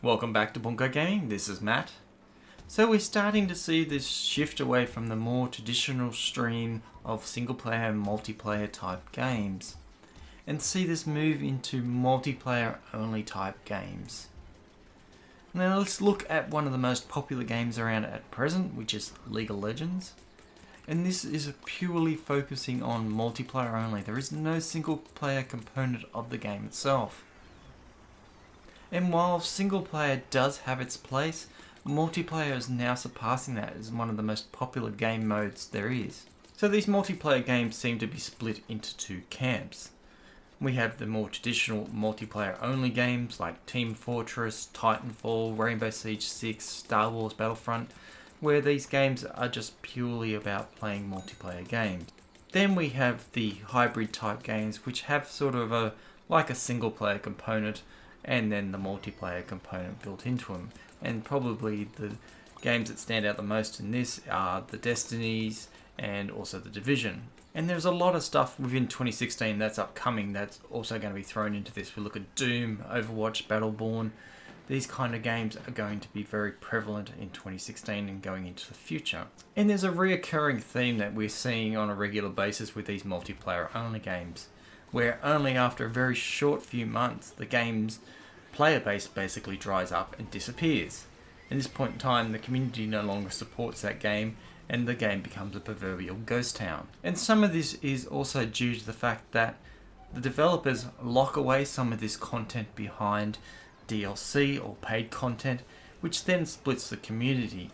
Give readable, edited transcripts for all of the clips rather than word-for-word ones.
Welcome back to BunkaiGaming, this is Matt. So we're starting to see this shift away from the more traditional stream of single player and multiplayer type games and see this move into multiplayer only type games. Now let's look at one of the most popular games around at present, which is League of Legends. And this is purely focusing on multiplayer only. There is no single player component of the game itself. And while single player does have its place, multiplayer is now surpassing that as one of the most popular game modes there is. So these multiplayer games seem to be split into two camps. We have the more traditional multiplayer only games like Team Fortress, Titanfall, Rainbow Siege 6, Star Wars Battlefront, where these games are just purely about playing multiplayer games. Then we have the hybrid type games which have sort of a single player component and then the multiplayer component built into them. And probably the games that stand out the most in this are the Destinies and also the Division. And there's a lot of stuff within 2016 that's upcoming that's also going to be thrown into this. We look at Doom, Overwatch, Battleborn. These kind of games are going to be very prevalent in 2016 and going into the future. And there's a reoccurring theme that we're seeing on a regular basis with these multiplayer only games, where only after a very short few months the game's player base basically dries up and disappears. At this point in time, the community no longer supports that game and the game becomes a proverbial ghost town. And some of this is also due to the fact that the developers lock away some of this content behind DLC or paid content, which then splits the community.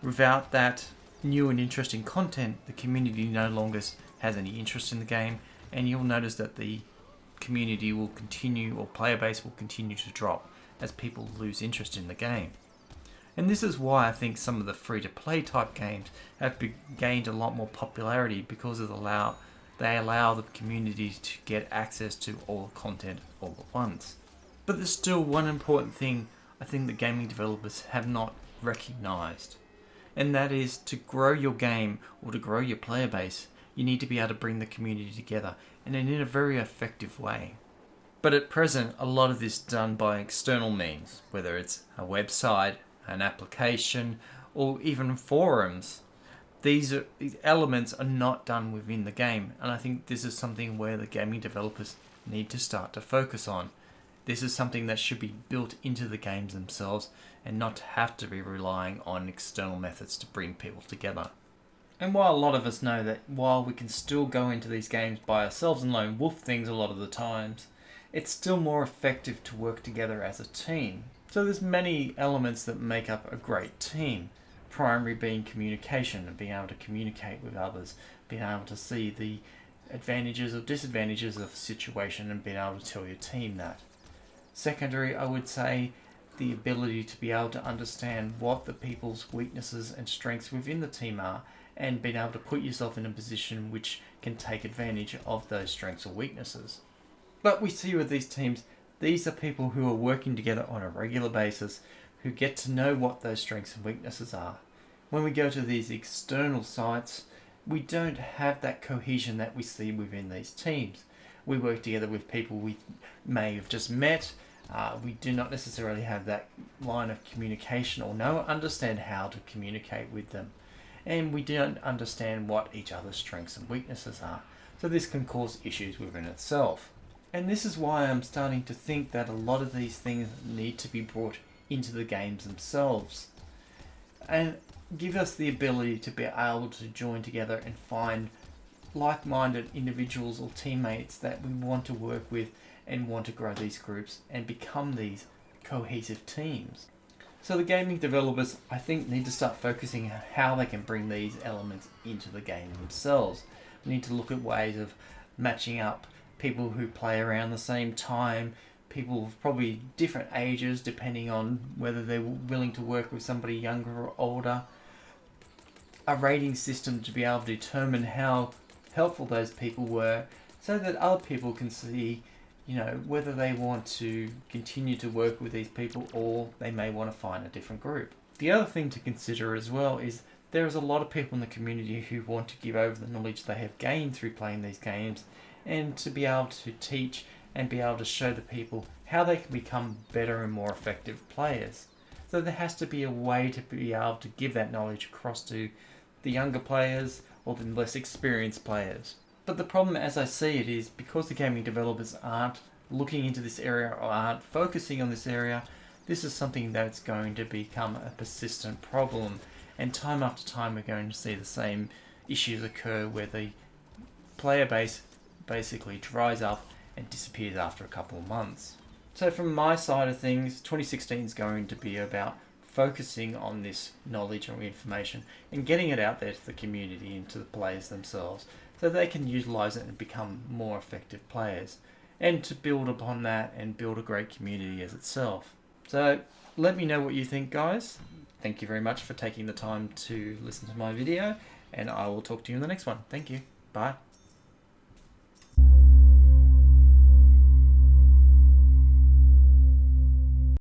Without that new and interesting content, the community no longer has any interest in the game, and you'll notice that the community will continue, or player base will continue to drop as people lose interest in the game. And this is why I think some of the free-to-play type games have gained a lot more popularity, because they allow the community to get access to all the content all at once. But there's still one important thing I think the gaming developers have not recognized, and that is to grow your game or to grow your player base, you need to be able to bring the community together, and in a very effective way. But at present, a lot of this is done by external means, whether it's a website, an application, or even forums. These elements are not done within the game, and I think this is something where the gaming developers need to start to focus on. This is something that should be built into the games themselves and not have to be relying on external methods to bring people together. And while a lot of us know that while we can still go into these games by ourselves and lone wolf things a lot of the times, it's still more effective to work together as a team. So there's many elements that make up a great team. Primary being communication and being able to communicate with others, being able to see the advantages or disadvantages of a situation and being able to tell your team that. Secondary, I would say, the ability to be able to understand what the people's weaknesses and strengths within the team are, and being able to put yourself in a position which can take advantage of those strengths or weaknesses. But we see with these teams, these are people who are working together on a regular basis, who get to know what those strengths and weaknesses are. When we go to these external sites, we don't have that cohesion that we see within these teams. We work together with people we may have just met. We do not necessarily have that line of communication or understand how to communicate with them. And we don't understand what each other's strengths and weaknesses are. So this can cause issues within itself. And this is why I'm starting to think that a lot of these things need to be brought into the games themselves and give us the ability to be able to join together and find like-minded individuals or teammates that we want to work with and want to grow these groups and become these cohesive teams. So the gaming developers, I think, need to start focusing on how they can bring these elements into the game themselves. We need to look at ways of matching up people who play around the same time, people of probably different ages depending on whether they're willing to work with somebody younger or older. A rating system to be able to determine how helpful those people were, so that other people can see, whether they want to continue to work with these people or they may want to find a different group. The other thing to consider as well is there is a lot of people in the community who want to give over the knowledge they have gained through playing these games and to be able to teach and be able to show the people how they can become better and more effective players. So there has to be a way to be able to give that knowledge across to the younger players or the less experienced players. But the problem, as I see it, is because the gaming developers aren't looking into this area or aren't focusing on this area, this is something that's going to become a persistent problem. And time after time, we're going to see the same issues occur where the player base basically dries up and disappears after a couple of months. So from my side of things, 2016 is going to be about focusing on this knowledge and information and getting it out there to the community and to the players themselves so they can utilize it and become more effective players, and to build upon that and build a great community as itself. So let me know what you think, guys. Thank you very much for taking the time to listen to my video, and I will talk to you in the next one. Thank you. Bye.